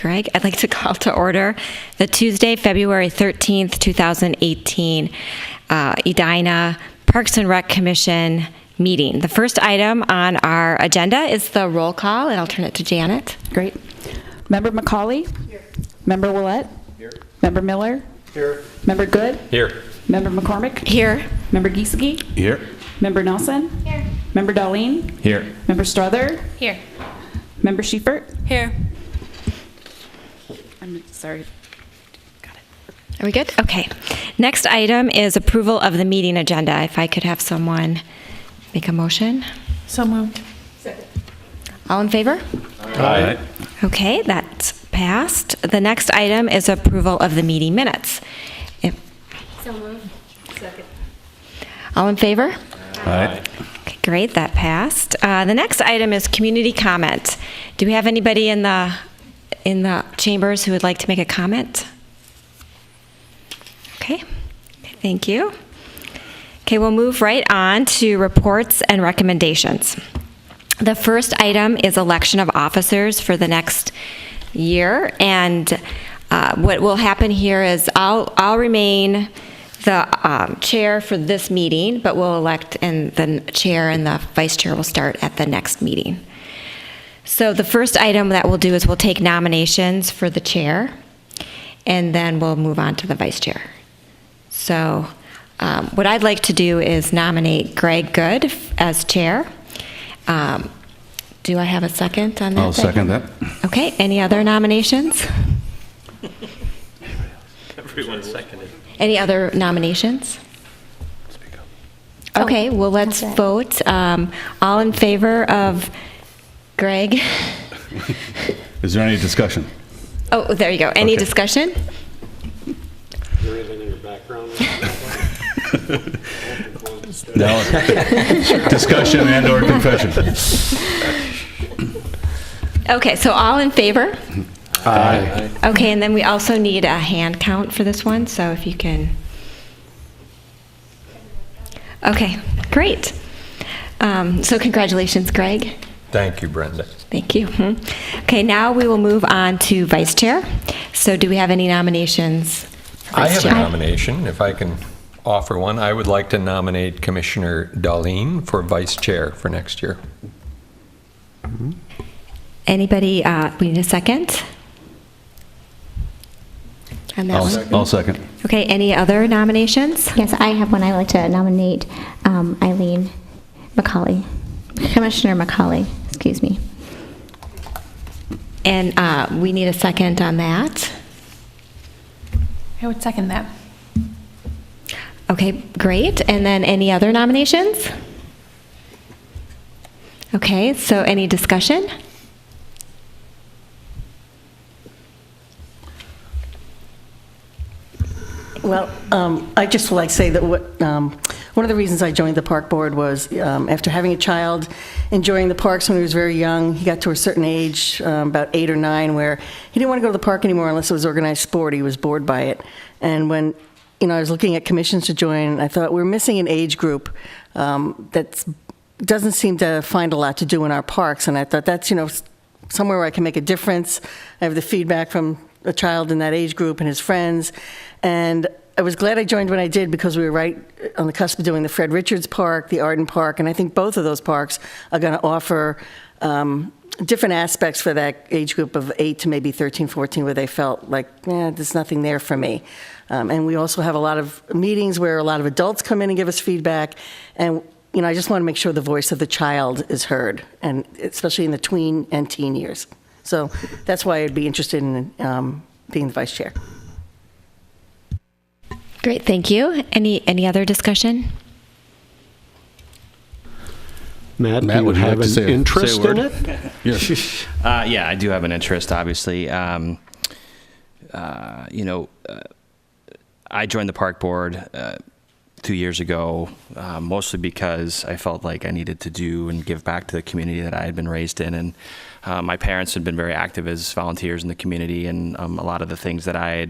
Greg. I'd like to call to order the Tuesday, February 13th, 2018, Edina Parks and Rec Commission meeting. The first item on our agenda is the roll call, and I'll turn it to Janet. Great. Member McCauley? Here. Member Willett? Here. Member Miller? Here. Member Good? Here. Member McCormick? Here. Member Giesecke? Here. Member Nelson? Here. Member Darlene? Here. Member Strother? Here. Member Schiefert? Here. I'm sorry. Got it. Are we good? Okay. Next item is approval of the meeting agenda. If I could have someone make a motion. So moved. All in favor? Aye. Okay, that's passed. The next item is approval of the meeting minutes. So moved. Second. All in favor? Aye. Okay, great, that passed. The next item is community comment. Do we have anybody in the chambers who would like to make a comment? Okay, thank you. Okay, we'll move right on to reports and recommendations. The first item is election of officers for the next year, and what will happen here is I'll remain the chair for this meeting, but we'll elect, and the chair and the vice chair will start at the next meeting. So the first item that we'll do is we'll take nominations for the chair, and then we'll move on to the vice chair. So what I'd like to do is nominate Greg Good as chair. Do I have a second on that? I'll second that. Okay, any other nominations? Everyone seconded. Any other nominations? Okay, well, let's vote. All in favor of Greg? Is there any discussion? Oh, there you go. Any discussion? Is there anything in your background? No. Discussion and or confession. Okay, so all in favor? Aye. Okay, and then we also need a hand count for this one, so if you can. Okay, great. So congratulations, Greg. Thank you, Brenda. Thank you. Okay, now we will move on to vice chair. So do we have any nominations for I vice have a chair? nomination, if I can offer one. I would like to nominate Commissioner Darlene for vice chair for next year. Anybody, we need a second? On that one? I'll second. Okay, any other nominations? Yes, I have one. I'd like to nominate Eileen McCauley, Commissioner McCauley, excuse me. And we need a second on that. I would second that. Okay, great. And then any other nominations? Okay, so any discussion? Well, I just would like to say that one of the reasons I joined the park board was after having a child, enjoying the parks when he was very young. He got to a certain age, about 8 or 9, where he didn't want to go to the park anymore unless it was organized sport. He was bored by it. And when I was looking at commissions to join, I thought we're missing an age group that doesn't seem to find a lot to do in our parks. And I thought that's somewhere where I can make a difference. I have the feedback from a child in that age group and his friends. And I was glad I joined when I did because we were right on the cusp of doing the Fred Richards Park, the Arden Park, and I think both of those parks are going to offer different aspects for that age group of 8 to maybe 13, 14, where they felt like, there's nothing there for me. And we also have a lot of meetings where a lot of adults come in and give us feedback. And, I just want to make sure the voice of the child is heard, and especially in the tween and teen years. So that's why I'd be interested in being the vice chair. Great, thank you. Any other discussion? Matt, do you would you have like to an say a interest in word? it? Yes. Yeah, I do have an interest, obviously. I joined the park board 2 years ago, mostly because I felt like I needed to do and give back to the community that I had been raised in. And my parents had been very active as volunteers in the community, and a lot of the things that I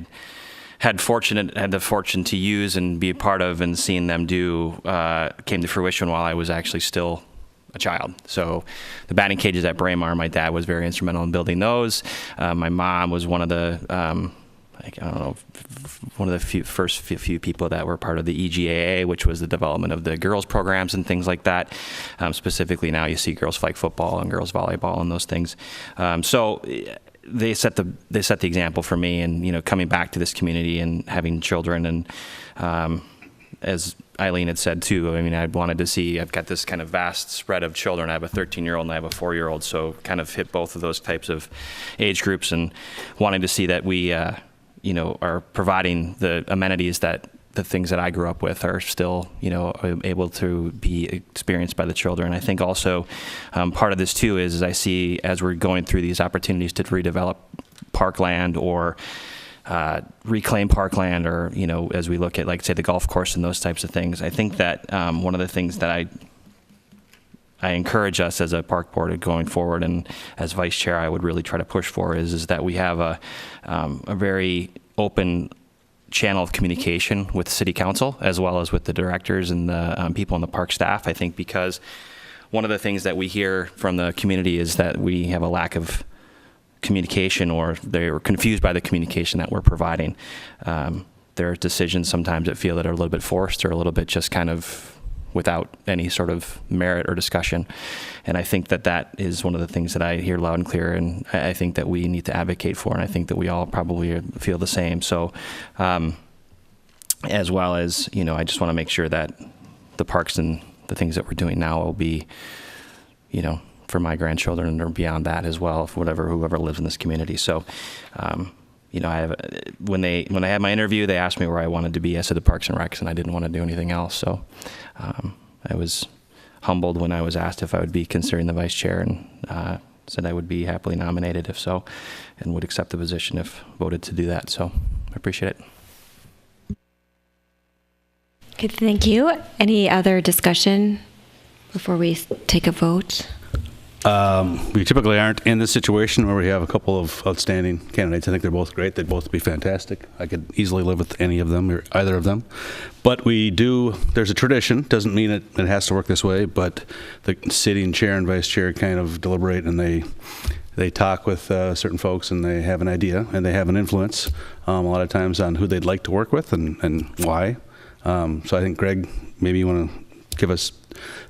had the fortune to use and be a part of and seeing them do came to fruition while I was actually still a child. So the batting cages at Braemar, my dad was very instrumental in building those. My mom was one of the, I don't know, one of the first few people that were part of the EGAA, which was the development of the girls programs and things like that. Specifically now you see girls flag football and girls volleyball and those things. So they set the example for me, and, you know, coming back to this community and having children, and as Eileen had said too, I mean, I wanted to see, I've got this kind of vast spread of children. I have a 13-year-old and I have a 4-year-old, so kind of hit both of those types of age groups, and wanting to see that we, you know, are providing the amenities that the things that I grew up with are still, you know, able to be experienced by the children. I think also part of this too is I see, as we're going through these opportunities to redevelop parkland or reclaim parkland, or, you know, as we look at, like, say, the golf course and those types of things, I think that one of the things that I encourage us as a park board going forward, and as vice chair I would really try to push for, is that we have a very open channel of communication with city council, as well as with the directors and the people on the park staff. I think because one of the things that we hear from the community is that we have a lack of communication, or they're confused by the communication that we're providing. There are decisions sometimes that feel that are a little bit forced, or a little bit just kind of without any sort of merit or discussion. And I think that that is one of the things that I hear loud and clear, and I think that we need to advocate for, and I think that we all probably feel the same. So as well as, you know, I just want to make sure that the parks and the things that we're doing now will be, you know, for my grandchildren or beyond that as well, for whoever lives in this community. So, you know, when I had my interview, they asked me where I wanted to be. I said the Parks and Recs, and I didn't want to do anything else. So I was humbled when I was asked if I would be considering the vice chair, and said I would be happily nominated if so, and would accept the position if voted to do that. So I appreciate it. Okay, thank you. Any other discussion before we take a vote? We typically aren't in this situation where we have a couple of outstanding candidates. I think they're both great. They'd both be fantastic. I could easily live with any of them, or either of them. But we do, there's a tradition. Doesn't mean it has to work this way, but the sitting chair and vice chair kind of deliberate, and they talk with certain folks, and they have an idea, and they have an influence a lot of times on who they'd like to work with and why. So I think, Greg, maybe you want to give us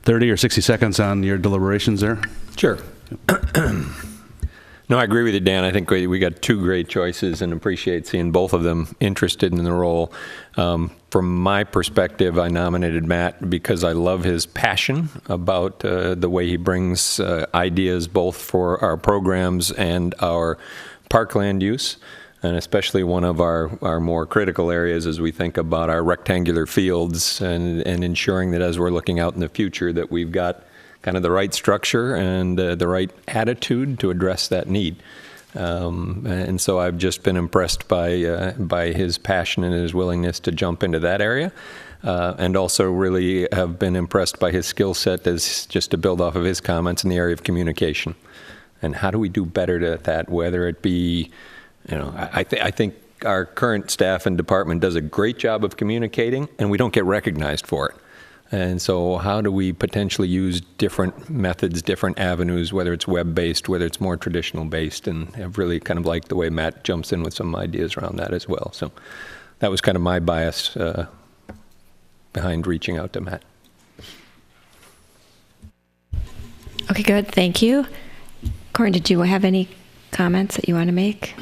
30 or 60 seconds on your deliberations there? Sure. No, I agree with you, Dan. I think we got two great choices, and appreciate seeing both of them interested in the role. From my perspective, I nominated Matt because I love his passion about the way he brings ideas both for our programs and our parkland use, and especially one of our more critical areas as we think about our rectangular fields, and ensuring that as we're looking out in the future that we've got kind of the right structure and the right attitude to address that need. And so I've just been impressed by his passion and his willingness to jump into that area. And also really have been impressed by his skill set, as just to build off of his comments, in the area of communication. And how do we do better at that, whether it be, you know, I think our current staff and department does a great job of communicating, and we don't get recognized for it. And so how do we potentially use different methods, different avenues, whether it's web-based, whether it's more traditional-based, and I've really kind of liked the way Matt jumps in with some ideas around that as well. So that was kind of my bias behind reaching out to Matt. Okay, good. Thank you. Corin, did you have any comments that you want to make?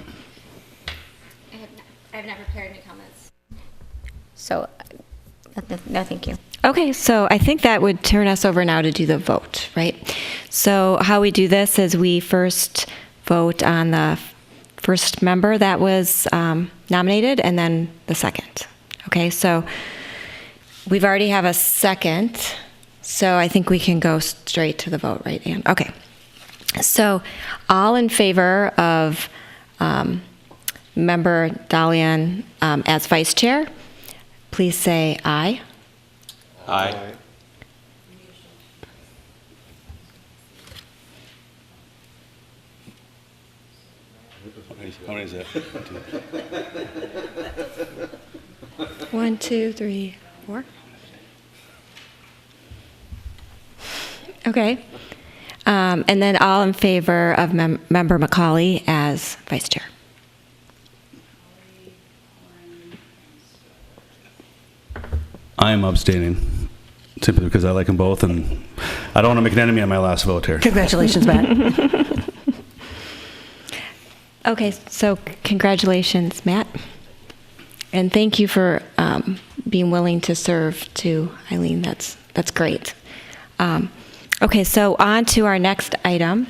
I have not prepared any comments. So, no, thank you. Okay, so I think that would turn us over now to do the vote, right? So how we do this is we first vote on the first member that was nominated, and then the second. Okay, so we've already have a second, so I think we can go straight to the vote, right, Ann? Okay, so all in favor of member Dalian as vice chair, please say aye. Aye. How many is that? 1, 2, 3, 4. Okay. And then all in favor of Member Macaulay as vice chair. I am abstaining simply because I like them both, and I don't want to make an enemy on my last vote here. Congratulations, Matt. Okay, so congratulations, Matt. And thank you for being willing to serve too, Eileen. That's great. Okay, so on to our next item,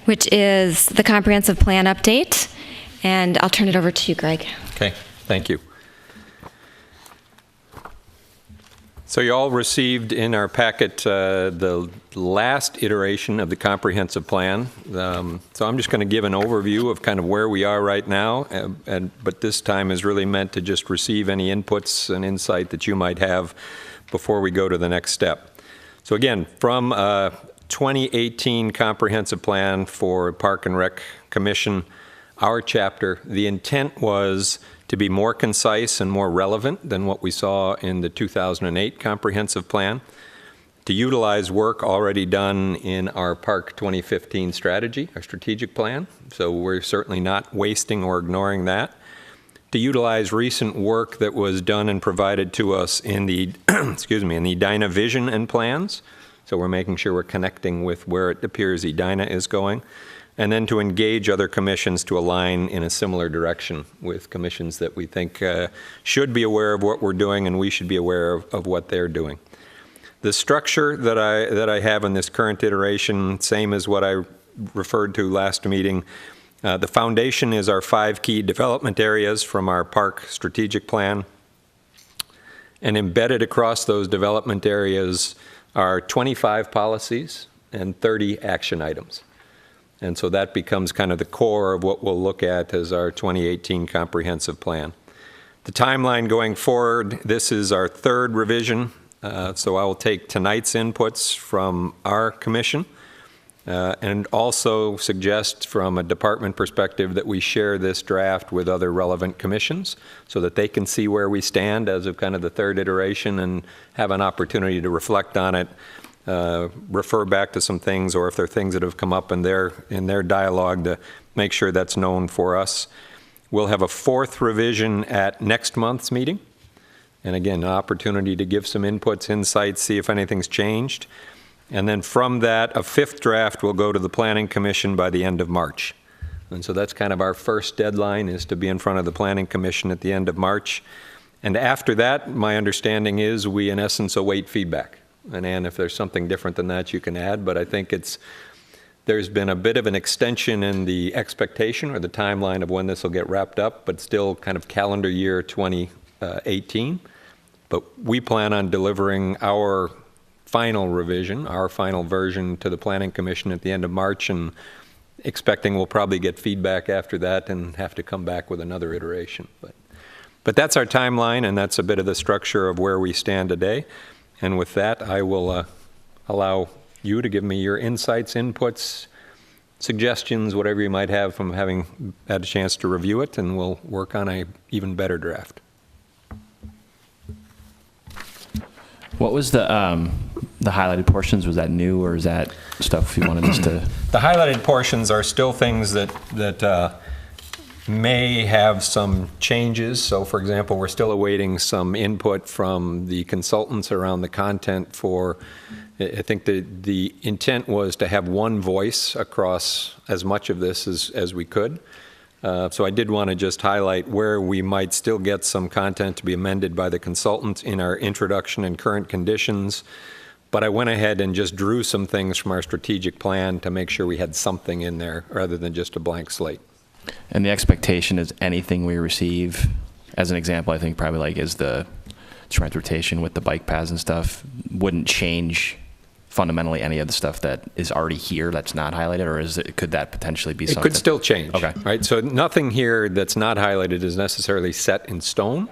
which is the comprehensive plan update. And I'll turn it over to you, Greg. Okay, thank you. So you all received in our packet the last iteration of the comprehensive plan. So I'm just going to give an overview of kind of where we are right now, but this time is really meant to just receive any inputs and insight that you might have before we go to the next step. So again, from 2018 comprehensive plan for Park and Rec Commission, our chapter, the intent was to be more concise and more relevant than what we saw in the 2008 comprehensive plan, to utilize work already done in our Park 2015 strategy, our strategic plan, so we're certainly not wasting or ignoring that, to utilize recent work that was done and provided to us in the, in the Edina vision and plans, so we're making sure we're connecting with where it appears Edina is going, and then to engage other commissions to align in a similar direction with commissions that we think should be aware of what we're doing and we should be aware of what they're doing. The structure that I have in this current iteration, same as what I referred to last meeting. The foundation is our 5 key development areas from our park strategic plan. And embedded across those development areas are 25 policies and 30 action items. And so that becomes kind of the core of what we'll look at as our 2018 comprehensive plan. The timeline going forward, this is our 3rd revision. So I will take tonight's inputs from our commission and also suggest from a department perspective that we share this draft with other relevant commissions so that they can see where we stand as of kind of the 3rd iteration and have an opportunity to reflect on it. Refer back to some things, or if there are things that have come up in their dialogue, to make sure that's known for us. We'll have a 4th revision at next month's meeting. And again, an opportunity to give some inputs, insights, see if anything's changed. And then from that, a 5th draft will go to the Planning Commission by the end of March. And so that's kind of our first deadline, is to be in front of the Planning Commission at the end of March. And after that, my understanding is we, in essence, await feedback. And Ann, if there's something different than that, you can add. But I think there's been a bit of an extension in the expectation or the timeline of when this will get wrapped up, but still kind of calendar year 2018. But we plan on delivering our final revision, our final version to the Planning Commission at the end of March, and expecting we'll probably get feedback after that and have to come back with another iteration. But that's our timeline, and that's a bit of the structure of where we stand today. And with that, I will allow you to give me your insights, inputs, suggestions, whatever you might have from having had a chance to review it, and we'll work on an even better draft. What was the highlighted portions? Was that new, or is that stuff you wanted us to? The highlighted portions are still things that may have some changes. So, for example, we're still awaiting some input from the consultants around the content for, I think the intent was to have one voice across as much of this as we could. So I did want to just highlight where we might still get some content to be amended by the consultant in our introduction and current conditions. But I went ahead and just drew some things from our strategic plan to make sure we had something in there rather than just a blank slate. And the expectation is anything we receive, as an example, I think probably like is the transportation with the bike paths and stuff, wouldn't change fundamentally any of the stuff that is already here that's not highlighted, or could that potentially be something? It could still change. Okay. Right? So nothing here that's not highlighted is necessarily set in stone,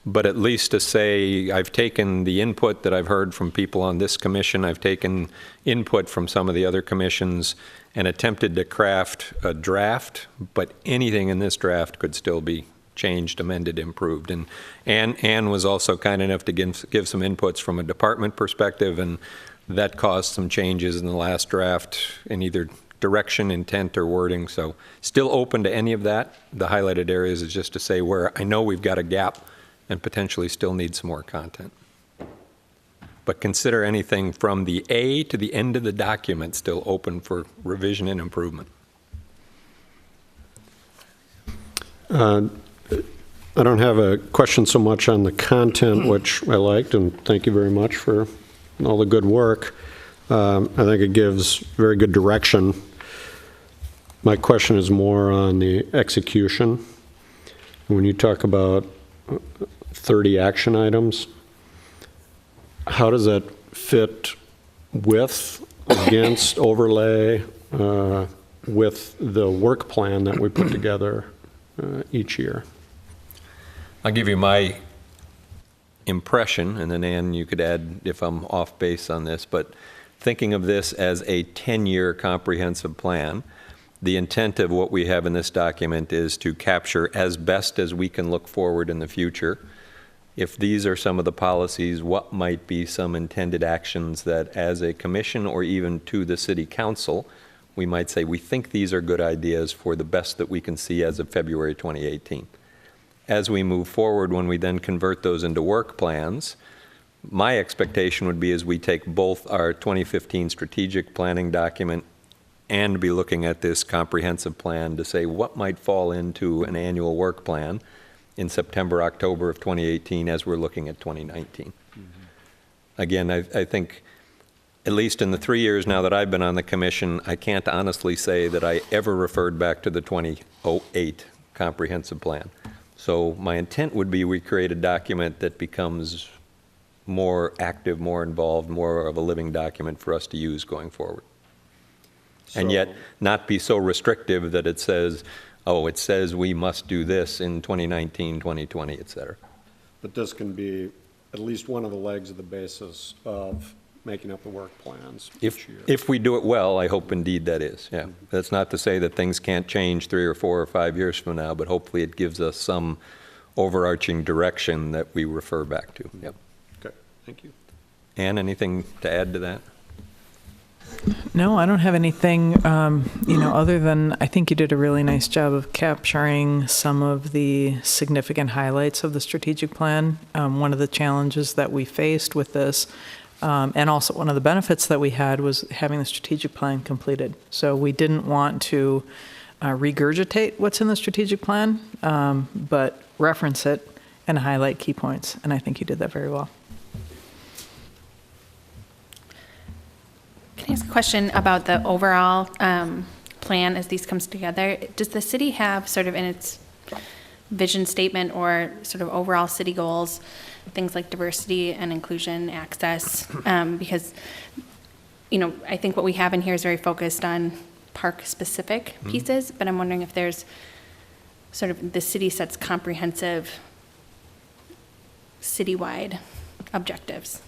but at least to say I've taken the input that I've heard from people on this commission, I've taken input from some of the other commissions and attempted to craft a draft, but anything in this draft could still be changed, amended, improved. And Ann was also kind enough to give some inputs from a department perspective, and That caused some changes in the last draft in either direction, intent, or wording, so still open to any of that. The highlighted areas is just to say where I know we've got a gap and potentially still need some more content. But consider anything from the A to the end of the document still open for revision and improvement. I don't have a question so much on the content, which I liked, and thank you very much for all the good work. I think it gives very good direction. My question is more on the execution. When you talk about 30 action items, how does that fit with, against, overlay with the work plan that we put together each year? I'll give you my impression, and then Ann, you could add if I'm off base on this, but thinking of this as a 10-year comprehensive plan, the intent of what we have in this document is to capture as best as we can look forward in the future. If these are some of the policies, what might be some intended actions that as a commission or even to the city council, we might say, we think these are good ideas for the best that we can see as of February 2018. As we move forward, when we then convert those into work plans, my expectation would be as we take both our 2015 strategic planning document and be looking at this comprehensive plan to say what might fall into an annual work plan in September, October of 2018 as we're looking at 2019. Again, I think at least in the 3 years now that I've been on the commission, I can't honestly say that I ever referred back to the 2008 comprehensive plan. So my intent would be we create a document that becomes more active, more involved, more of a living document for us to use going forward. And yet not be so restrictive that it says, oh, it says we must do this in 2019, 2020, et cetera. But this can be at least one of the legs of the basis of making up the work plans each year. If we do it well, I hope indeed that is, yeah. That's not to say that things can't change 3 or 4 or 5 years from now, but hopefully it gives us some overarching direction that we refer back to. Yep. Okay, thank you. Ann, anything to add to that? No, I don't have anything, other than I think you did a really nice job of capturing some of the significant highlights of the strategic plan. One of the challenges that we faced with this, and also one of the benefits that we had, was having the strategic plan completed. So we didn't want to regurgitate what's in the strategic plan, but reference it and highlight key points. And I think you did that very well. Can I ask a question about the overall plan as these comes together? Does the city have sort of in its vision statement or sort of overall city goals, things like diversity and inclusion, access? Because, I think what we have in here is very focused on park-specific pieces, but I'm wondering if there's sort of the city sets comprehensive citywide objectives.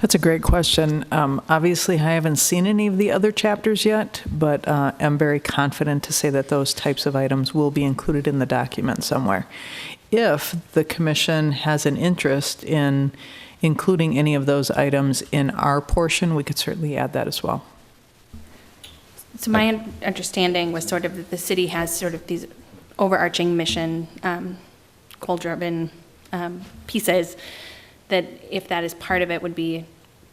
That's a great question. Obviously, I haven't seen any of the other chapters yet, but I'm very confident to say that those types of items will be included in the document somewhere. If the commission has an interest in including any of those items in our portion, we could certainly add that as well. So my understanding was sort of that the city has sort of these overarching mission, goal-driven pieces that if that is part of it would be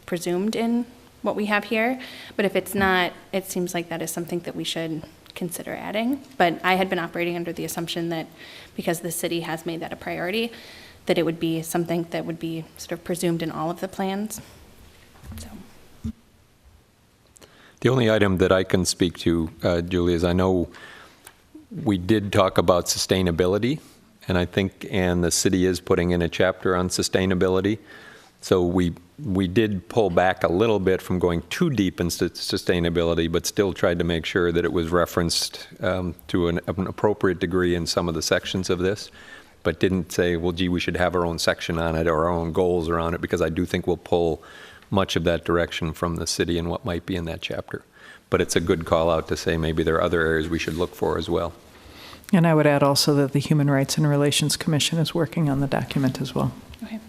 presumed in what we have here. But if it's not, it seems like that is something that we should consider adding. But I had been operating under the assumption that because the city has made that a priority, that it would be something that would be sort of presumed in all of the plans. So. The only item that I can speak to, Julie, is I know we did talk about sustainability, and I think, and the city is putting in a chapter on sustainability. So we did pull back a little bit from going too deep into sustainability, but still tried to make sure that it was referenced to an appropriate degree in some of the sections of this, but didn't say, well, gee, we should have our own section on it or our own goals around it, because I do think we'll pull much of that direction from the city and what might be in that chapter. But it's a good call out to say maybe there are other areas we should look for as well. And I would add also that the Human Rights and Relations Commission is working on the document as well. Okay.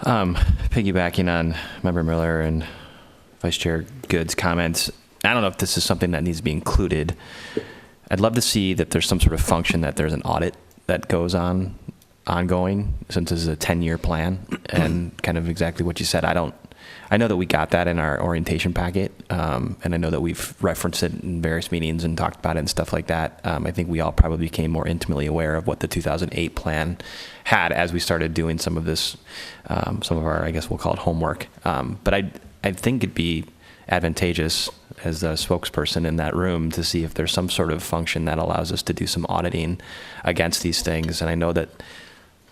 Piggybacking on Member Miller and Vice Chair Good's comments, I don't know if this is something that needs to be included. I'd love to see that there's some sort of function that there's an audit that goes on ongoing, since this is a 10-year plan, and kind of exactly what you said. I know that we got that in our orientation packet, and I know that we've referenced it in various meetings and talked about it and stuff like that. I think we all probably became more intimately aware of what the 2008 plan had as we started doing some of this, some of our, I guess we'll call it homework. But I think it'd be advantageous as a spokesperson in that room to see if there's some sort of function that allows us to do some auditing against these things. And I know that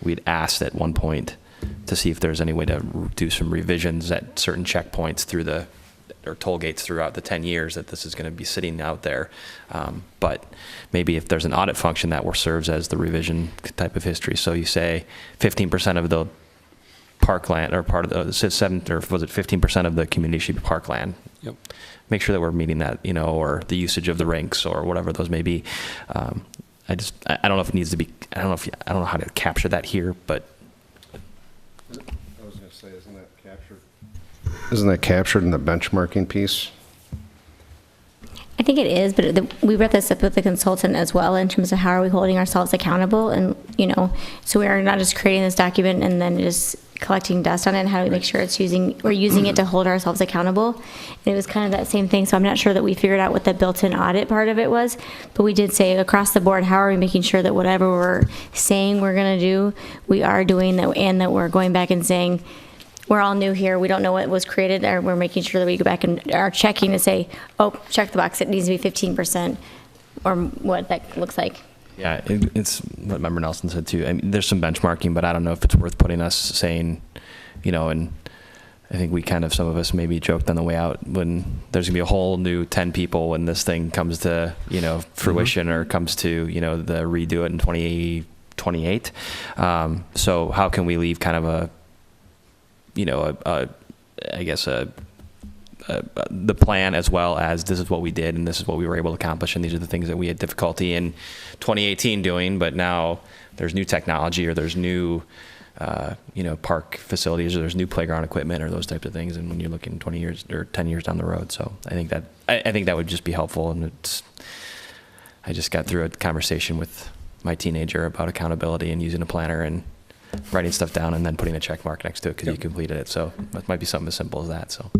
we'd asked at one point to see if there's any way to do some revisions at certain checkpoints or toll gates throughout the 10 years that this is going to be sitting out there. But maybe if there's an audit function that serves as the revision type of history. So you say 15% of the parkland, or part of the 15% of the community should be parkland. Yep. Make sure that we're meeting that, or the usage of the rinks or whatever those may be. I don't know if it needs to be, I don't know how to capture that here, but. I was going to say, isn't that captured in the benchmarking piece? I think it is, but we brought this up with the consultant as well in terms of how are we holding ourselves accountable, and so we are not just creating this document and then just collecting dust on it. And how do we make sure we're using it to hold ourselves accountable? And it was kind of that same thing. So I'm not sure that we figured out what the built-in audit part of it was, but we did say across the board, how are we making sure that whatever we're saying we're going to do, we are doing that, and that we're going back and saying, we're all new here, we don't know what was created, or we're making sure that we go back and are checking to say, oh, check the box, it needs to be 15%, or what that looks like. Yeah, it's what Member Nelson said too. I mean, there's some benchmarking, but I don't know if it's worth putting us saying, and I think some of us maybe joked on the way out when there's gonna be a whole new 10 people when this thing comes to, fruition, or comes to, the redo it in 2028. So how can we leave kind of the plan, as well as this is what we did and this is what we were able to accomplish, and these are the things that we had difficulty in 2018 doing, but now there's new technology, or there's new park facilities, or there's new playground equipment, or those types of things, and when you're looking 20 years or 10 years down the road. So I think that would just be helpful. And I just got through a conversation with my teenager about accountability and using a planner and writing stuff down and then putting a check mark next to it because you completed it. So it might be something as simple as that. So.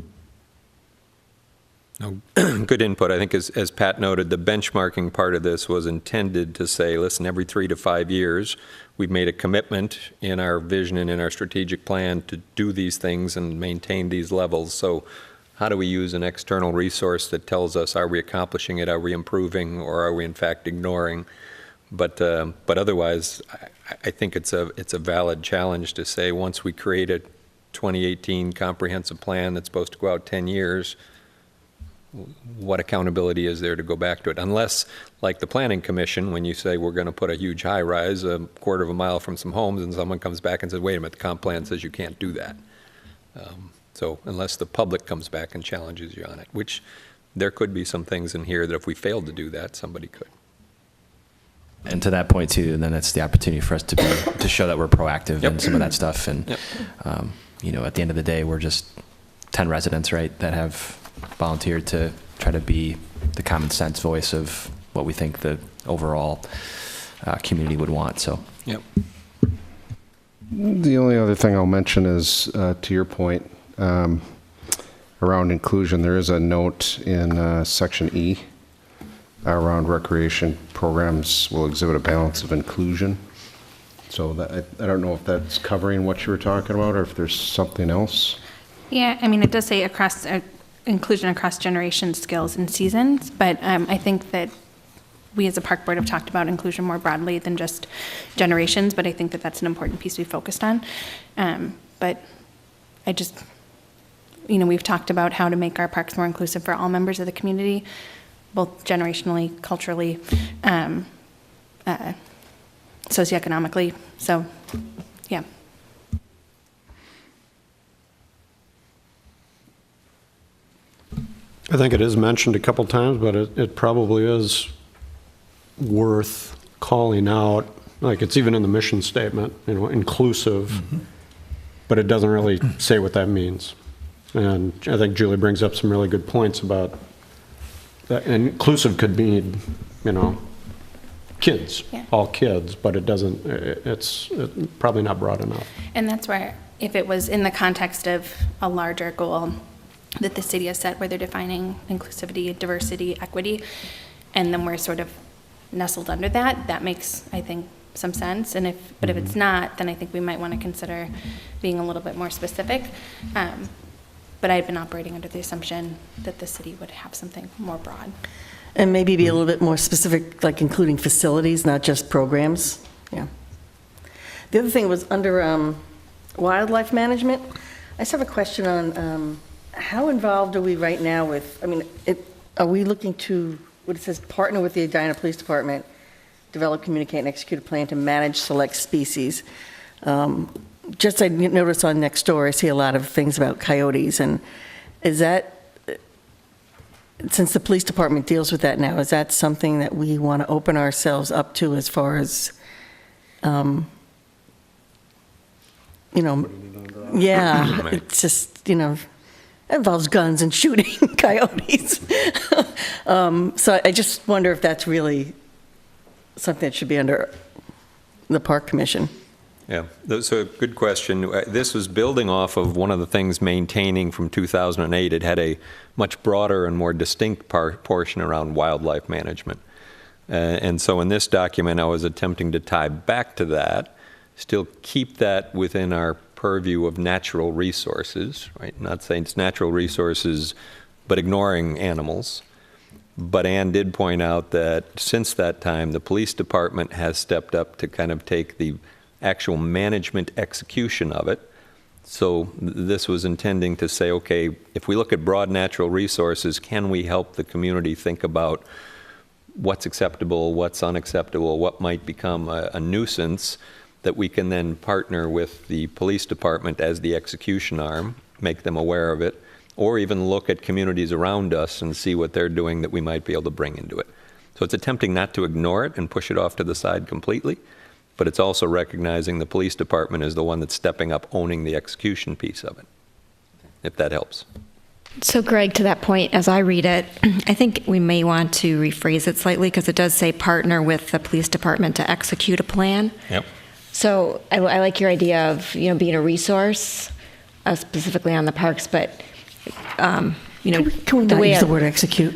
No, good input. I think as Pat noted, the benchmarking part of this was intended to say, listen, every 3 to 5 years, we've made a commitment in our vision and in our strategic plan to do these things and maintain these levels. So how do we use an external resource that tells us, are we accomplishing it, are we improving, or are we in fact ignoring? But otherwise, I think it's a valid challenge to say, once we create a 2018 comprehensive plan that's supposed to go out 10 years, what accountability is there to go back to it? Unless, like the Planning Commission, when you say we're going to put a huge high-rise a quarter of a mile from some homes, and someone comes back and says, wait a minute, the comp plan says you can't do that. So unless the public comes back and challenges you on it, which there could be some things in here that if we failed to do that, somebody could. And to that point too, then that's the opportunity for us to show that we're proactive in some of that stuff. And at the end of the day, we're just 10 residents, right, that have volunteered to try to be the common sense voice of what we think the overall community would want. So. Yep. The only other thing I'll mention is, to your point, around inclusion, there is a note in section E around recreation programs will exhibit a balance of inclusion. So that, I don't know if that's covering what you were talking about, or if there's something else. Yeah, I mean, it does say across inclusion across generations, skills, and seasons, but I think that we as a park board have talked about inclusion more broadly than just generations, but I think that that's an important piece we focused on. But I just, we've talked about how to make our parks more inclusive for all members of the community, both generationally, culturally, socioeconomically. So, yeah. I think it is mentioned a couple times, but it probably is worth calling out, like it's even in the mission statement, inclusive. but it doesn't really say what that means. And I think Julie brings up some really good points about that. Inclusive could mean, kids, Yeah. all kids, but it doesn't, it's probably not broad enough. And that's where, if it was in the context of a larger goal that the city has set, where they're defining inclusivity, diversity, equity, and then we're sort of nestled under that, that makes, I think, some sense. And if it's not, then I think we might want to consider being a little bit more specific. But I've been operating under the assumption that the city would have something more broad. And maybe be a little bit more specific, like including facilities, not just programs. Yeah. The other thing was under wildlife management. I just have a question on how involved are we right now with, are we looking to, what it says, partner with the Edina Police Department, develop, communicate, and execute a plan to manage select species. Just I noticed on Nextdoor, I see a lot of things about coyotes, and is that, since the police department deals with that now, is that something that we want to open ourselves up to as far as, yeah, it's just, it involves guns and shooting coyotes. So I just wonder if that's really something that should be under the Park Commission. Yeah, that's a good question. This was building off of one of the things maintaining from 2008. It had a much broader and more distinct portion around wildlife management. And so in this document, I was attempting to tie back to that, still keep that within our purview of natural resources, right? Not saying it's natural resources, but ignoring animals. But Ann did point out that since that time, the police department has stepped up to kind of take the actual management execution of it. So this was intending to say, okay, if we look at broad natural resources, can we help the community think about what's acceptable, what's unacceptable, what might become a nuisance, that we can then partner with the police department as the execution arm, make them aware of it, or even look at communities around us and see what they're doing that we might be able to bring into it. So it's attempting not to ignore it and push it off to the side completely, but it's also recognizing the police department is the one that's stepping up, owning the execution piece of it, if that helps. So Greg, to that point, as I read it, I think we may want to rephrase it slightly because it does say partner with the police department to execute a plan. Yep. So I like your idea of, being a resource, specifically on the parks, but, Can we not use the word execute?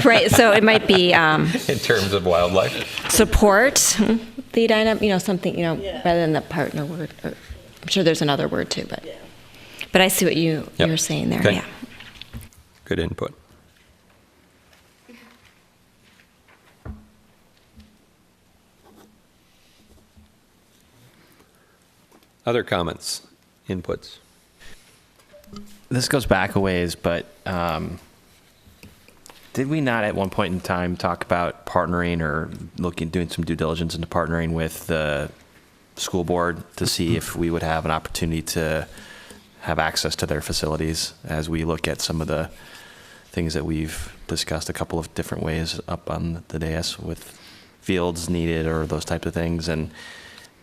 Right, so it might be In terms of wildlife? support the Edina, something, rather than the partner word. I'm sure there's another word too, but I see what you're saying there, Okay. yeah. Good input. Other comments, inputs? This goes back a ways, but did we not at one point in time talk about partnering or doing some due diligence into partnering with the school board to see if we would have an opportunity to have access to their facilities as we look at some of the things that we've discussed a couple of different ways up on the dais with fields needed or those types of things? And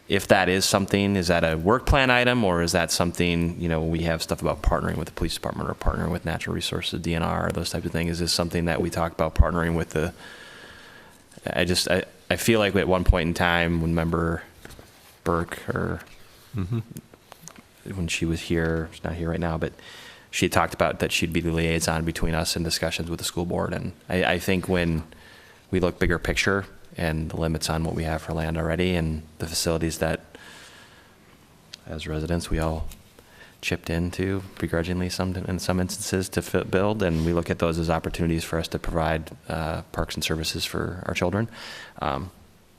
if that is something, is that a work plan item, or is that something, we have stuff about partnering with the police department or partnering with natural resources, DNR, those types of things? Is this something that we talk about partnering with the, I feel like at one point in time when Member Burke, or when she was here, she's not here right now, but she had talked about that she'd be the liaison between us in discussions with the school board. And I think when we look bigger picture, and the limits on what we have for land already and the facilities that, as residents, we all chipped into begrudgingly in some instances to build, and we look at those as opportunities for us to provide parks and services for our children.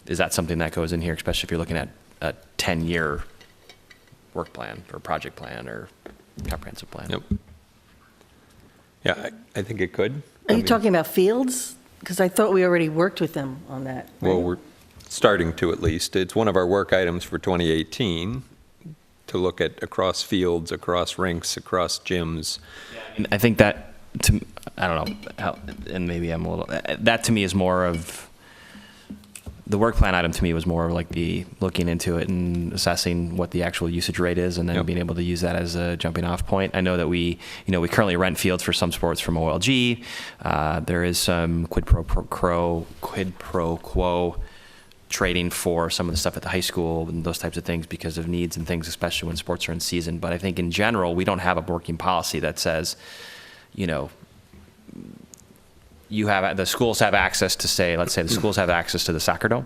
Is that something that goes in here, especially if you're looking at a 10-year work plan or project plan or comprehensive plan? Yep. Yeah, I think it could. Are you talking about fields? Because I thought we already worked with them on that. Right? Well, we're starting to, at least. It's one of our work items for 2018 to look at across fields, across rinks, across gyms. And I think that, I don't know, and maybe I'm a little, that to me is more of the work plan item to me was more like the looking into it and assessing what the actual usage rate is, and then being able to use that as a jumping off point. I know that we currently rent fields for some sports from OLG. There is some quid pro quo trading for some of the stuff at the high school and those types of things because of needs and things, especially when sports are in season. But I think in general, we don't have a working policy that says, the schools have access to let's say the schools have access to the soccer dome,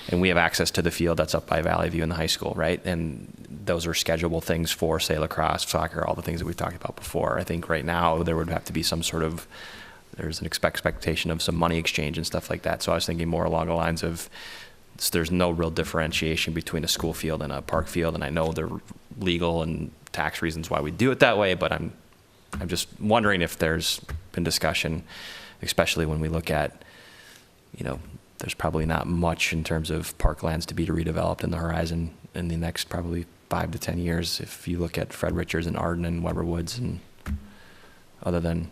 and we have access to the field that's up by Valley View in the high school, right? And those are schedulable things for, say, lacrosse, soccer, all the things that we've talked about before. I think right now there would have to be there's an expectation of some money exchange and stuff like that. So I was thinking more along the lines of, there's no real differentiation between a school field and a park field, and I know there are legal and tax reasons why we do it that way, but I'm just wondering if there's been discussion, especially when we look at, there's probably not much in terms of parklands to be redeveloped in the horizon in the next probably 5 to 10 years. If you look at Fred Richards and Arden and Weber Woods, and other than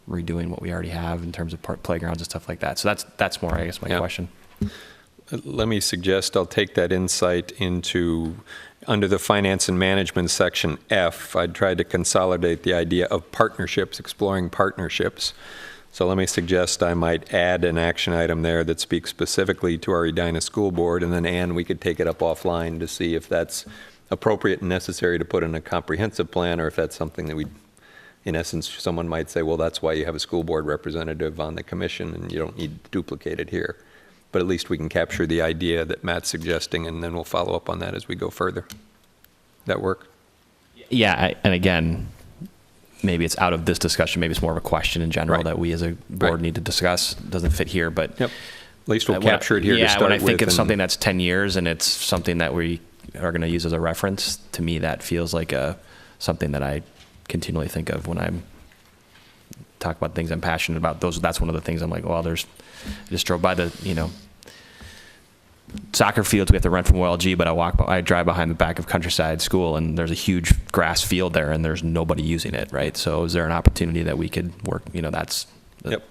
redoing what we already have in terms of playgrounds and stuff like that. So that's more, I guess, my question. Let me suggest I'll take that insight into, under the finance and management section F, I tried to consolidate the idea of partnerships, exploring partnerships. So let me suggest I might add an action item there that speaks specifically to our Edina School Board, and then Ann, we could take it up offline to see if that's appropriate and necessary to put in a comprehensive plan, or if that's something that in essence, someone might say, well, that's why you have a school board representative on the commission and you don't need to duplicate it here. But at least we can capture the idea that Matt's suggesting, and then we'll follow up on that as we go further. That work? Yeah, and again, maybe it's out of this discussion. Maybe it's more of a question in general that we as a board need to discuss. Doesn't fit here, but at least we'll capture it here to start when I think with, of something that's 10 years and it's something that we are going to use as a reference, to me that feels like something that I continually think of when I'm talk about things I'm passionate about. That's one of the things I'm like, well, I just drove by the soccer fields we have to rent from OLG, but I drive behind the back of Countryside School, and there's a huge grass field there, and there's nobody using it, right? So is there an opportunity that we could work? That's. Yep.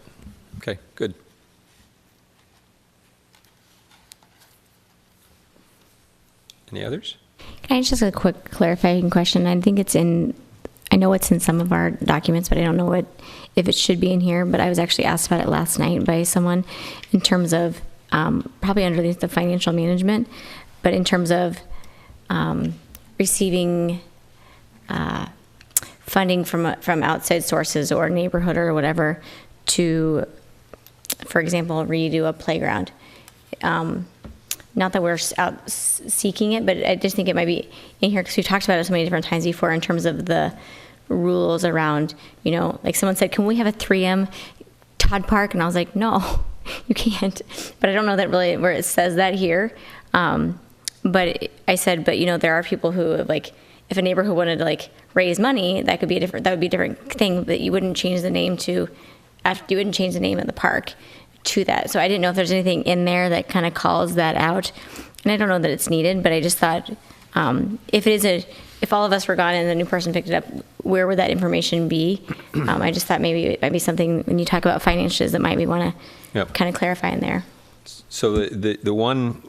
Okay. Good. Any others? Can I just a quick clarifying question? I know it's in some of our documents, but I don't know if it should be in here. But I was actually asked about it last night by someone in terms of probably underneath the financial management, but in terms of receiving funding from outside sources or neighborhood or whatever to, for example, redo a playground. Not that we're out seeking it, but I just think it might be in here because we've talked about it so many different times before in terms of the rules around, like someone said, can we have a 3M Todd Park? And I was like, no, you can't. But I don't know that really where it says that here. But I said, but there are people who like, if a neighborhood wanted to like raise money, that would be a different thing, but you wouldn't change the name of the park to that. So I didn't know if there's anything in there that kind of calls that out. And I don't know that it's needed, but I just thought if all of us were gone and the new person picked it up, where would that information be? I just thought maybe it might be something when you talk about finances that might be want to kind of clarify in there. So the one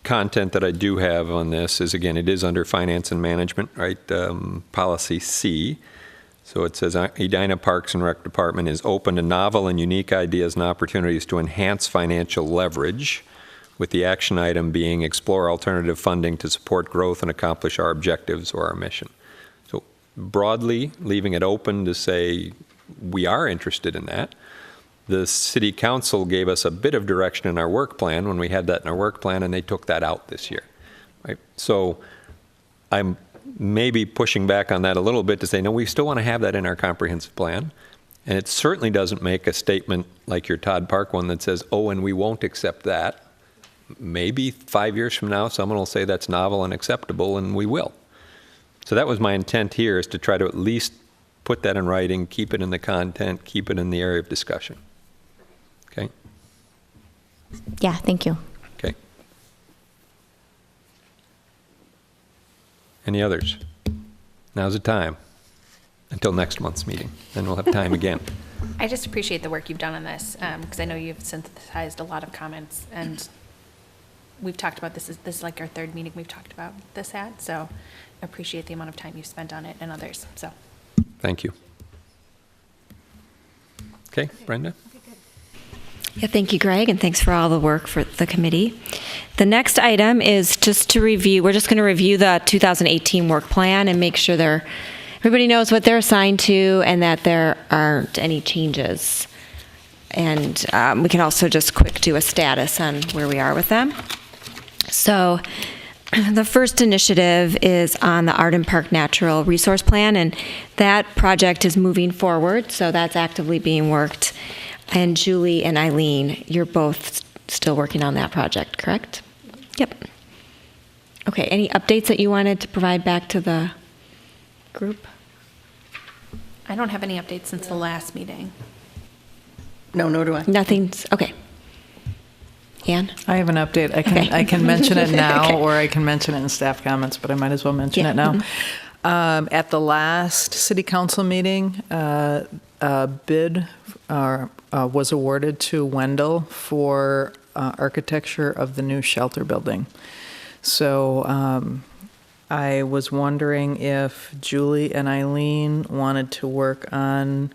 content that I do have on this is, again, it is under finance and management, right? Policy C. So it says Edina Parks and Rec Department is open to novel and unique ideas and opportunities to enhance financial leverage, with the action item being explore alternative funding to support growth and accomplish our objectives or our mission. So broadly, leaving it open to say we are interested in that. The city council gave us a bit of direction in our work plan when we had that in our work plan, and they took that out this year. Right? So I'm maybe pushing back on that a little bit to say, no, we still want to have that in our comprehensive plan. And it certainly doesn't make a statement like your Todd Park one that says, oh, and we won't accept that. Maybe 5 years from now, someone will say that's novel and acceptable, and we will. So that was my intent here, is to try to at least put that in writing, keep it in the content, keep it in the area of discussion. Okay? Yeah, thank you. Okay. Any others? Now's the time. Until next month's meeting. Then we'll have time again. I just appreciate the work you've done on this because I know you've synthesized a lot of comments, and we've talked about this is like our third meeting we've talked about this at, so appreciate the amount of time you've spent on it and others, so. Thank you. Okay, Brenda? Yeah, thank you, Greg, and thanks for all the work for the committee. The next item is just to review, we're just going to review the 2018 work plan and make sure everybody knows what they're assigned to and that there aren't any changes. And we can also just quick do a status on where we are with them. So the first initiative is on the Arden Park Natural Resource Plan, and that project is moving forward, so that's actively being worked. And Julie and Eileen, you're both still working on that project, correct? Yep. Okay, any updates that you wanted to provide back to the group? I don't have any updates since the last meeting. No, nor do I. Nothing's, okay. Ann? I have an update. Okay. I can mention it now, Okay. or I can mention it in staff comments, but I might as well mention Yeah. it now. At the last city council meeting, a bid was awarded to Wendell for architecture of the new shelter building. So I was wondering if Julie and Eileen wanted to work on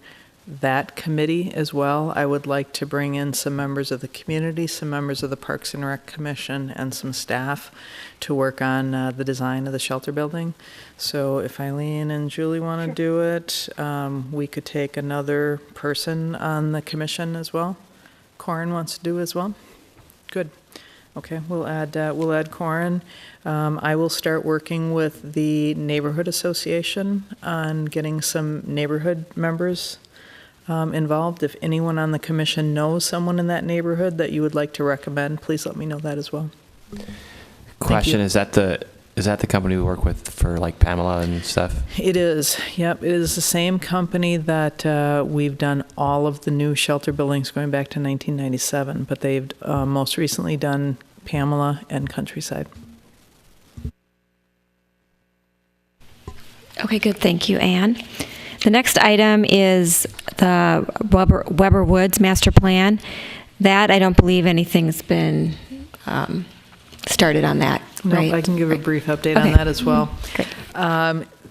that committee as well. I would like to bring in some members of the community, some members of the Parks and Rec Commission, and some staff to work on the design of the shelter building. So if Eileen and Julie want to do it, we could take another person on the commission as well. Corin wants to do as well? Good. Okay, we'll add Corin. I will start working with the Neighborhood Association on getting some neighborhood members involved. If anyone on the commission knows someone in that neighborhood that you would like to recommend, please let me know that as well. Question, is that the company we work with for like Pamela and stuff? It is, yep. It is the same company that we've done all of the new shelter buildings going back to 1997, but they've most recently done Pamela and Countryside. Okay, good. Thank you, Ann. The next item is the Weber Woods Master Plan. That, I don't believe anything's been started on that, right? No, I can give a brief update Okay. on that as well. Great.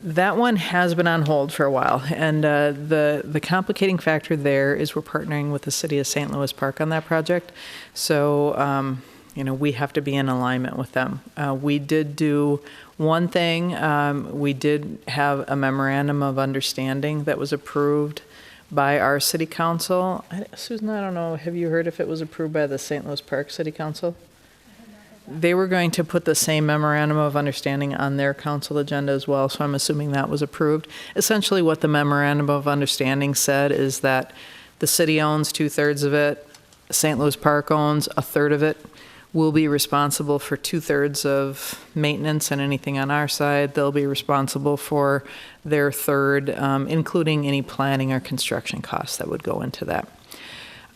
That one has been on hold for a while, and the complicating factor there is we're partnering with the city of St. Louis Park on that project, so we have to be in alignment with them. We did do one thing. We did have a memorandum of understanding that was approved by our city council. Susan, I don't know, have you heard if it was approved by the St. Louis Park City Council? They were going to put the same memorandum of understanding on their council agenda as well, so I'm assuming that was approved. Essentially what the memorandum of understanding said is that the city owns 2/3 of it, St. Louis Park owns 1/3 of it. We'll be responsible for 2/3 of maintenance and anything on our side. They'll be responsible for their third, including any planning or construction costs that would go into that.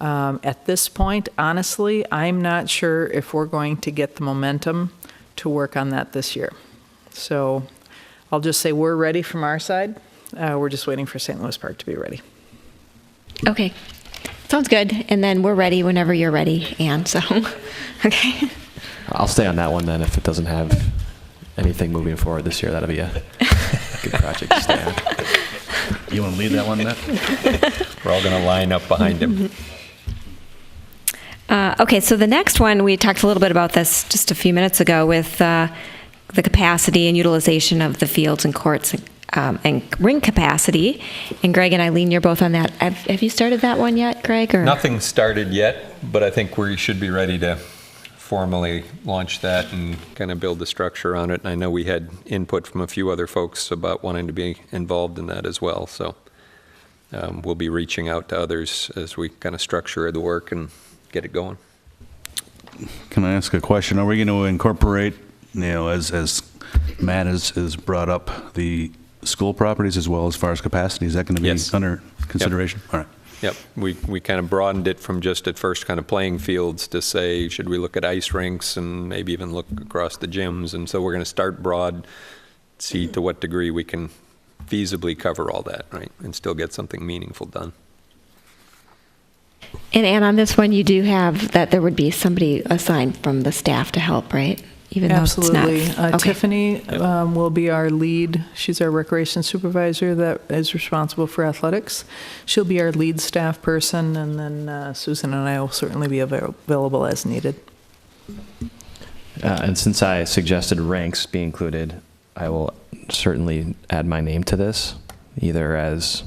At this point, honestly, I'm not sure if we're going to get the momentum to work on that this year. So I'll just say we're ready from our side. We're just waiting for St. Louis Park to be ready. Okay. Sounds good. And then we're ready whenever you're ready, Ann, so, okay. I'll stay on that one then if it doesn't have anything moving forward this year. That'll be a good project to stay on. You want to lead that one, Matt? We're all going to line up behind him. Okay, so the next one, we talked a little bit about this just a few minutes ago with the capacity and utilization of the fields and courts and ring capacity. And Greg and Eileen, you're both on that. Have you started that one yet, Greg? Or? Nothing started yet, but I think we should be ready to formally launch that and kind of build the structure on it. And I know we had input from a few other folks about wanting to be involved in that as well. So we'll be reaching out to others as we kind of structure the work and get it going. Can I ask a question? Are we going to incorporate, as Matt has brought up, the school properties as well as far as capacity? Is that going to be Yes. under consideration? Yep. All right. Yep, we kind of broadened it from just at first kind of playing fields to say, should we look at ice rinks and maybe even look across the gyms? And so we're going to start broad, see to what degree we can feasibly cover all that, right? And still get something meaningful done. And Ann, on this one, you do have that there would be somebody assigned from the staff to help, right? Even though it's not. Absolutely. Okay. Tiffany will be our lead. She's our recreation supervisor that is responsible for athletics. She'll be our lead staff person, and then Susan and I will certainly be available as needed. And since I suggested ranks be included, I will certainly add my name to this, either as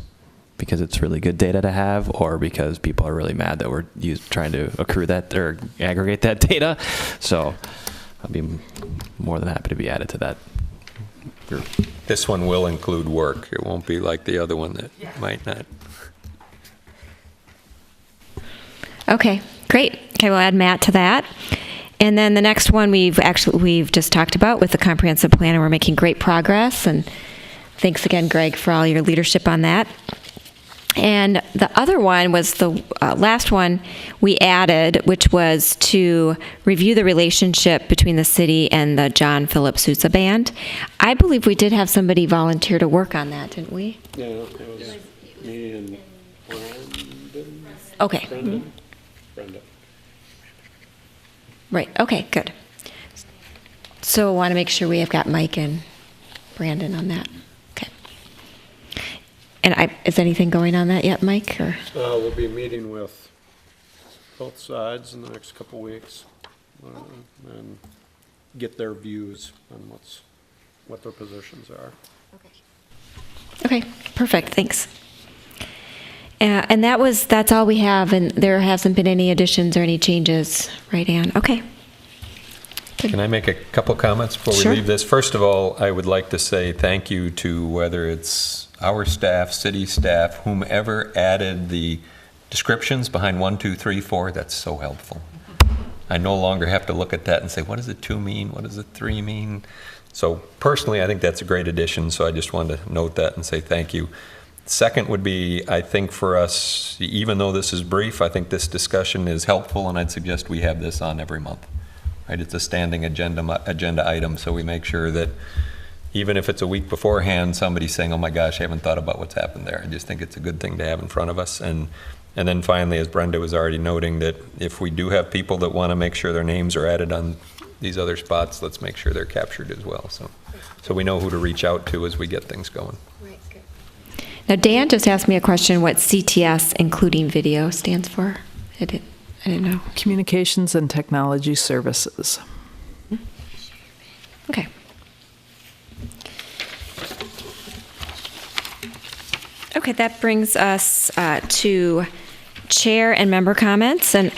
because it's really good data to have, or because people are really mad that we're trying to accrue that or aggregate that data. So I'll be more than happy to be added to that group. This one will include work. It won't be like the other one that might not. Okay, great. Okay, we'll add Matt to that. And then the next one we've just talked about with the comprehensive plan, and we're making great progress. And thanks again, Greg, for all your leadership on that. And the other one was the last one we added, which was to review the relationship between the city and the John Philip Sousa Band. I believe we did have somebody volunteer to work on that, didn't we? Yeah, it was me and Brandon. Okay. Brenda. Right, okay, good. So I want to make sure we have got Mike and Brandon on that. Okay. And is anything going on that yet, Mike? Or? We'll be meeting with both sides in the next couple weeks and get their views on what their positions are. Okay, perfect, thanks. And that's all we have, and there hasn't been any additions or any changes, right, Ann? Okay. Good. Can I make a couple comments before Sure. we leave this? First of all, I would like to say thank you to whether it's our staff, city staff, whomever added the descriptions behind 1, 2, 3, 4. That's so helpful. I no longer have to look at that and say, what does a 2 mean? What does a 3 mean? So personally, I think that's a great addition, so I just wanted to note that and say thank you. Second would be, I think for us, even though this is brief, I think this discussion is helpful, and I'd suggest we have this on every month. Right? It's a standing agenda item, so we make sure that even if it's a week beforehand, somebody's saying, oh my gosh, I haven't thought about what's happened there. I just think it's a good thing to have in front of us. And then finally, as Brenda was already noting, that if we do have people that want to make sure their names are added on these other spots, let's make sure they're captured as well. So we know who to reach out to as we get things going. Now, Dan just asked me a question, what CTS, including video, stands for. I didn't know. Communications and Technology Services. Okay. Okay, that brings us to chair and member comments. And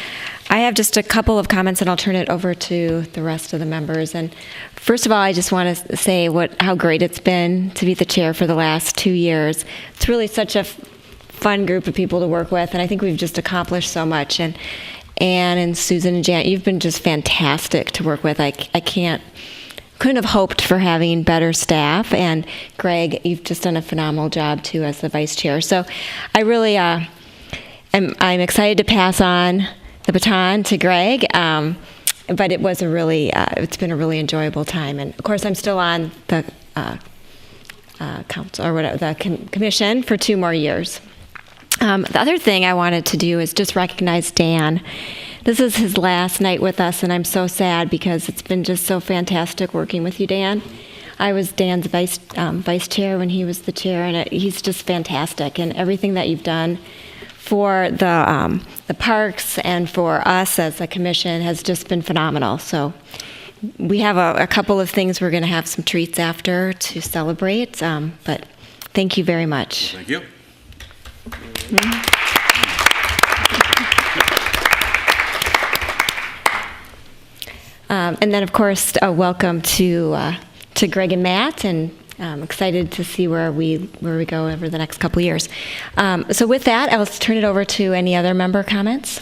I have just a couple of comments, and I'll turn it over to the rest of the members. And first of all, I just want to say how great it's been to be the chair for the last 2 years. It's really such a fun group of people to work with, and I think we've just accomplished so much. And Ann and Susan and Janet, you've been just fantastic to work with. I couldn't have hoped for having better staff. And Greg, you've just done a phenomenal job too as the vice chair. So I really I'm excited to pass on the baton to Greg, but it was it's been a really enjoyable time. And of course, I'm still on the council or whatever, the commission for 2 more years. The other thing I wanted to do is just recognize Dan. This is his last night with us, and I'm so sad because it's been just so fantastic working with you, Dan. I was Dan's vice chair when he was the chair, and he's just fantastic. And everything that you've done for the parks and for us as a commission has just been phenomenal. So we have a couple of things. We're going to have some treats after to celebrate, but thank you very much. Thank you. And then, of course, a welcome to Greg and Matt, and I'm excited to see where we go over the next couple of years. So with that, I'll turn it over to any other member comments.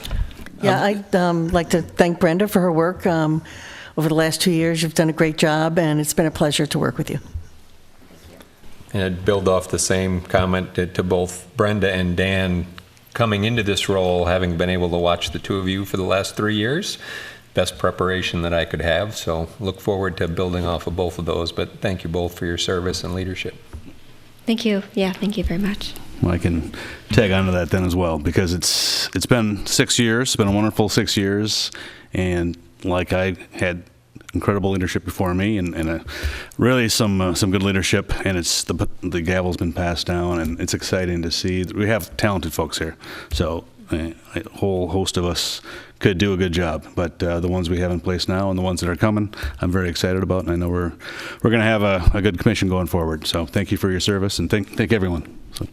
Yeah, I'd like to thank Brenda for her work over the last 2 years. You've done a great job, and it's been a pleasure to work with you. And I'd build off the same comment to both Brenda and Dan. Coming into this role, having been able to watch the two of you for the last 3 years, best preparation that I could have. So look forward to building off of both of those. But thank you both for your service and leadership. Thank you. Yeah, thank you very much. I can tag onto that then as well, because it's been 6 years. It's been a wonderful 6 years, and like I had incredible leadership before me, and really some good leadership, and it's the gavel's been passed down, and it's exciting to see. We have talented folks here, so a whole host of us could do a good job, but the ones we have in place now and the ones that are coming, I'm very excited about, and I know we're going to have a good commission going forward. So thank you for your service, and thank everyone. So.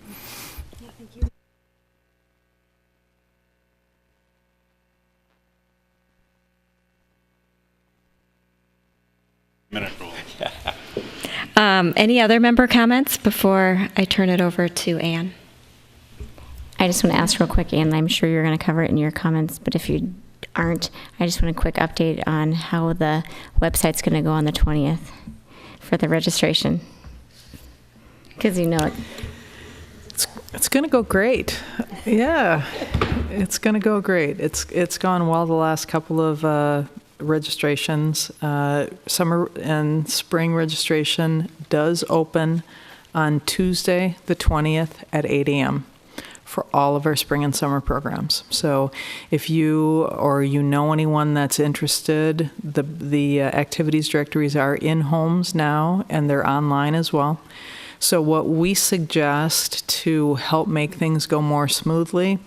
Any other member comments before I turn it over to Ann? I just want to ask real quick, Ann, I'm sure you're going to cover it in your comments, but if you aren't, I just want a quick update on how the website's going to go on the 20th for the registration. Because you know it. It's going to go great. Yeah, it's going to go great. It's gone well the last couple of registrations. Summer and spring registration does open on Tuesday, the 20th at 8 a.m. for all of our spring and summer programs. So if you or you know anyone that's interested, the activities directories are in homes now, and they're online as well. So what we suggest to help make things go more smoothly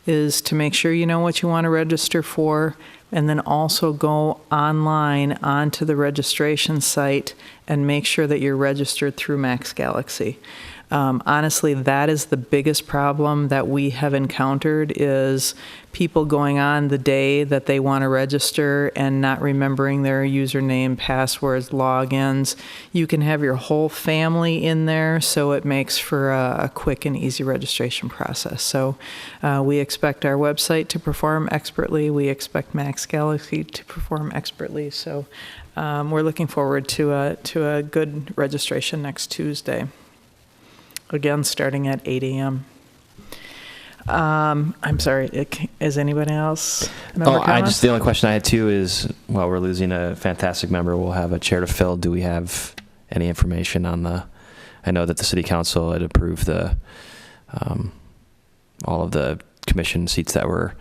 is to make sure you know what you want to register for, and then also go online onto the registration site and make sure that you're registered through Max Galaxy. Honestly, that is the biggest problem that we have encountered, is people going on the day that they want to register and not remembering their username, passwords, logins. You can have your whole family in there, so it makes for a quick and easy registration process. So we expect our website to perform expertly. We expect Max Galaxy to perform expertly. So we're looking forward to a good registration next Tuesday. Again, starting at 8 a.m. I'm sorry, is anybody else? The only question I had too is, while we're losing a fantastic member, we'll have a chair to fill. Do we have any information on I know that the city council had approved all of the commission seats that were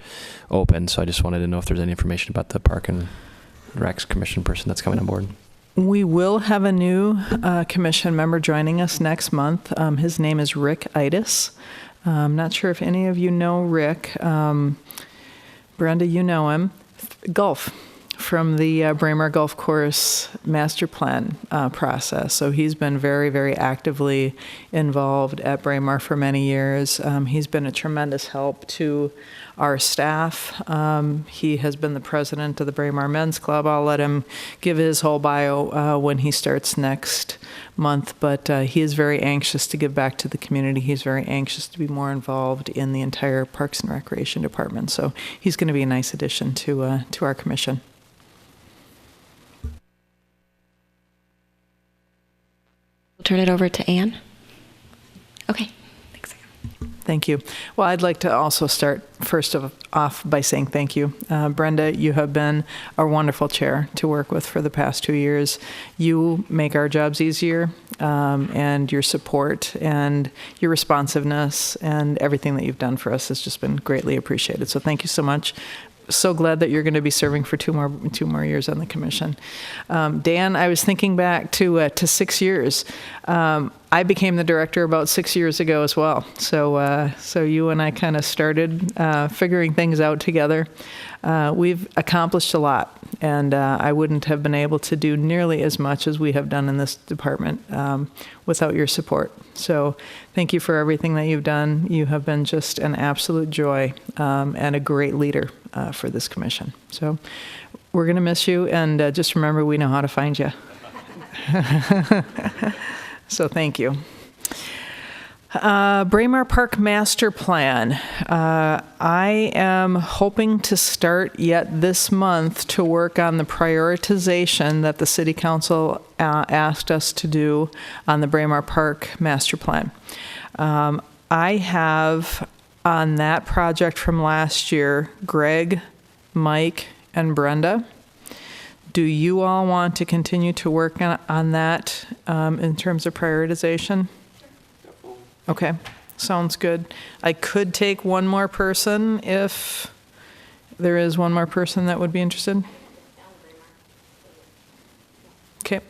open, so I just wanted to know if there's any information about the Park and Recs commission person that's coming on board. We will have a new commission member joining us next month. His name is Rick Itis. I'm not sure if any of you know Rick. Brenda, you know him. Golf, from the Braemar Golf Course master plan process. So he's been very, very actively involved at Braemar for many years. He's been a tremendous help to our staff. He has been the president of the Braemar Men's Club. I'll let him give his whole bio when he starts next month, but he is very anxious to give back to the community. He's very anxious to be more involved in the entire Parks and Recreation Department. So he's going to be a nice addition to our commission. We'll turn it over to Ann. Okay. Thank you. Well, I'd like to also start first off by saying thank you. Brenda, you have been a wonderful chair to work with for the past 2 years. You make our jobs easier, and your support and your responsiveness and everything that you've done for us has just been greatly appreciated. So thank you so much. So glad that you're going to be serving for two more years on the commission. Dan, I was thinking back to 6 years. I became the director about 6 years ago as well. So you and I kind of started figuring things out together. We've accomplished a lot, and I wouldn't have been able to do nearly as much as we have done in this department without your support. So thank you for everything that you've done. You have been just an absolute joy and a great leader for this commission. So we're going to miss you, and just remember, we know how to find you. So thank you. Braemar Park Master Plan. I am hoping to start yet this month to work on the prioritization that the City Council asked us to do on the Braemar Park Master Plan. I have on that project from last year, Greg, Mike, and Brenda. Do you all want to continue to work on that in terms of prioritization? Okay, sounds good. I could take one more person if there is one more person that would be interested. Okay.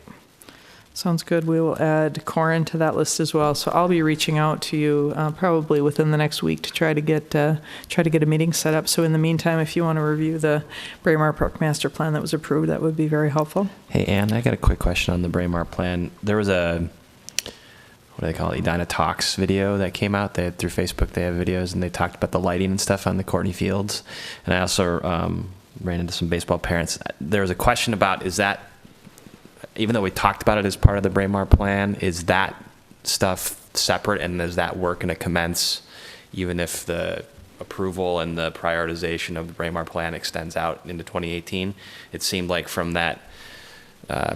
Sounds good. We will add Corin to that list as well. So I'll be reaching out to you probably within the next week to try to get a meeting set up. So in the meantime, if you want to review the Braemar Park Master Plan that was approved, that would be very helpful. Hey, Ann, I got a quick question on the Braemar plan. There was a, what do they call it, Edina Talks video that came out. They had, through Facebook, they have videos, and they talked about the lighting and stuff on the Courtney Fields. And I also ran into some baseball parents. There was a question about, is that, even though we talked about it as part of the Braemar plan, is that stuff separate, and is that work going to commence even if the approval and the prioritization of the Braemar plan extends out into 2018? It seemed like from that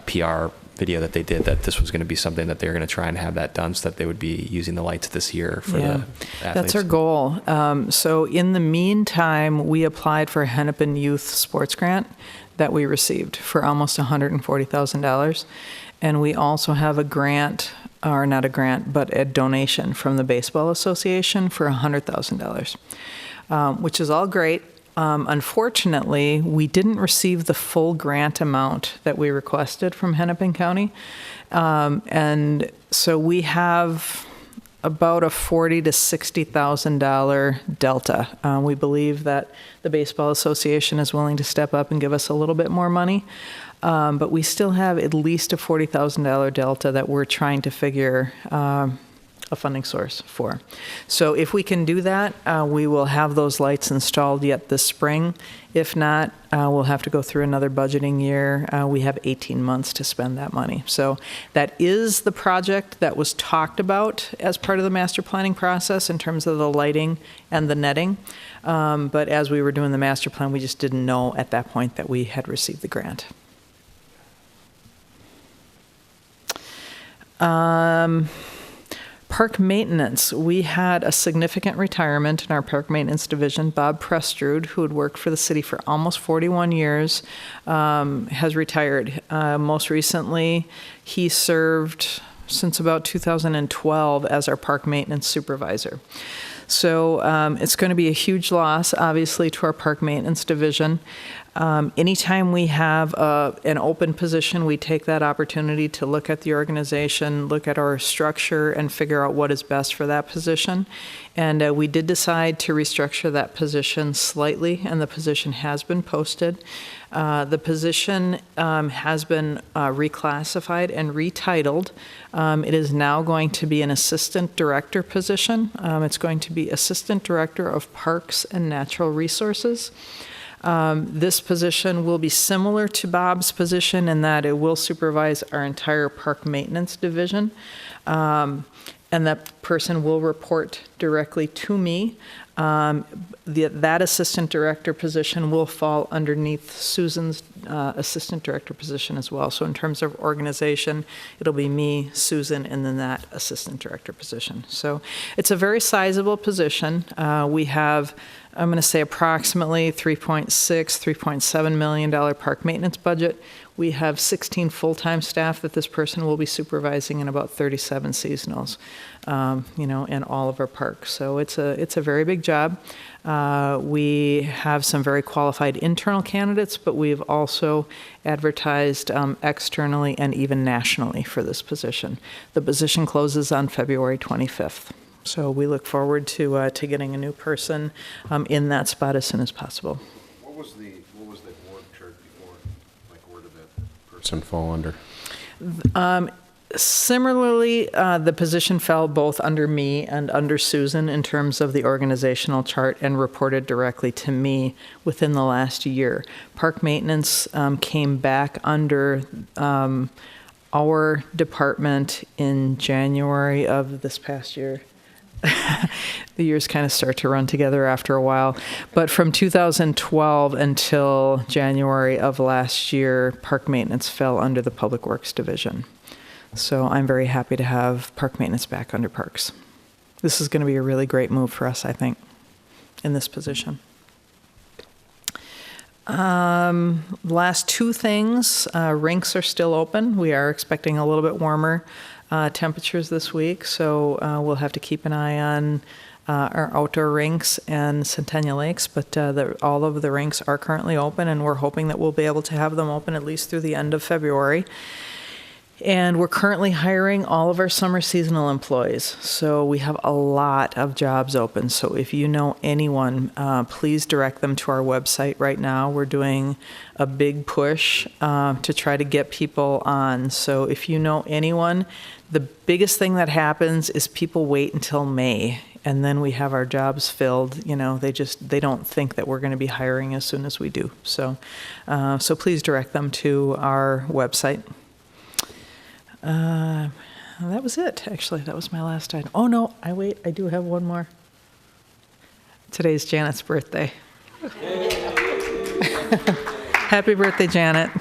PR video that they did that this was going to be something that they were going to try and have that done so that they would be using the lights this year for the athletes. That's our goal. So in the meantime, we applied for a Hennepin Youth Sports Grant that we received for almost $140,000. And we also have a grant, or not a grant, but a donation from the Baseball Association for $100,000, which is all great. Unfortunately, we didn't receive the full grant amount that we requested from Hennepin County. And so we have about a $40,000 to $60,000 delta. We believe that the Baseball Association is willing to step up and give us a little bit more money, but we still have at least a $40,000 delta that we're trying to figure a funding source for. So if we can do that, we will have those lights installed yet this spring. If not, we'll have to go through another budgeting year. We have 18 months to spend that money. So that is the project that was talked about as part of the master planning process in terms of the lighting and the netting. But as we were doing the master plan, we just didn't know at that point that we had received the grant. Park maintenance. We had a significant retirement in our park maintenance division. Bob Prestrud, who had worked for the city for almost 41 years, has retired. Most recently, he served since about 2012 as our park maintenance supervisor. So it's going to be a huge loss, obviously, to our park maintenance division. Anytime we have an open position, we take that opportunity to look at the organization, look at our structure, and figure out what is best for that position. And we did decide to restructure that position slightly, and the position has been posted. The position has been reclassified and retitled. It is now going to be an assistant director position. It's going to be assistant director of parks and natural resources. This position will be similar to Bob's position in that it will supervise our entire park maintenance division. And that person will report directly to me. That assistant director position will fall underneath Susan's assistant director position as well. So in terms of organization, it'll be me, Susan, and then that assistant director position. So it's a very sizable position. We have, I'm going to say, approximately $3.7 million park maintenance budget. We have 16 full-time staff that this person will be supervising and about 37 seasonals, in all of our parks. So it's a very big job. We have some very qualified internal candidates, but we've also advertised externally and even nationally for this position. The position closes on February 25th. So we look forward to getting a new person in that spot as soon as possible. What was the org chart before? Like, where did that person fall under? Similarly, the position fell both under me and under Susan in terms of the organizational chart and reported directly to me within the last year. Park maintenance came back under our department in January of this past year. The years kind of start to run together after a while. But from 2012 until January of last year, park maintenance fell under the Public Works Division. So I'm very happy to have park maintenance back under parks. This is going to be a really great move for us, I think, in this position. Last two things, rinks are still open. We are expecting a little bit warmer temperatures this week, so we'll have to keep an eye on our outdoor rinks and Centennial Lakes, but all of the rinks are currently open, and we're hoping that we'll be able to have them open at least through the end of February. And we're currently hiring all of our summer seasonal employees. So we have a lot of jobs open. So if you know anyone, please direct them to our website right now. We're doing a big push to try to get people on. So if you know anyone, the biggest thing that happens is people wait until May, and then we have our jobs filled. You know, they don't think that we're going to be hiring as soon as we do. So please direct them to our website. That was it, actually. That was my last item. Oh, no, I do have one more. Today's Janet's birthday. Happy birthday, Janet.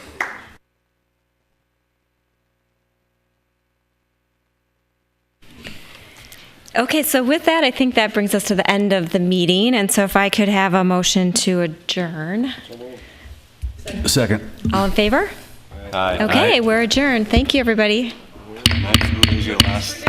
Okay, so with that, I think that brings us to the end of the meeting. And so if I could have a motion to adjourn. Second. All in favor? Okay, we're adjourned. Thank you, everybody. There's your last.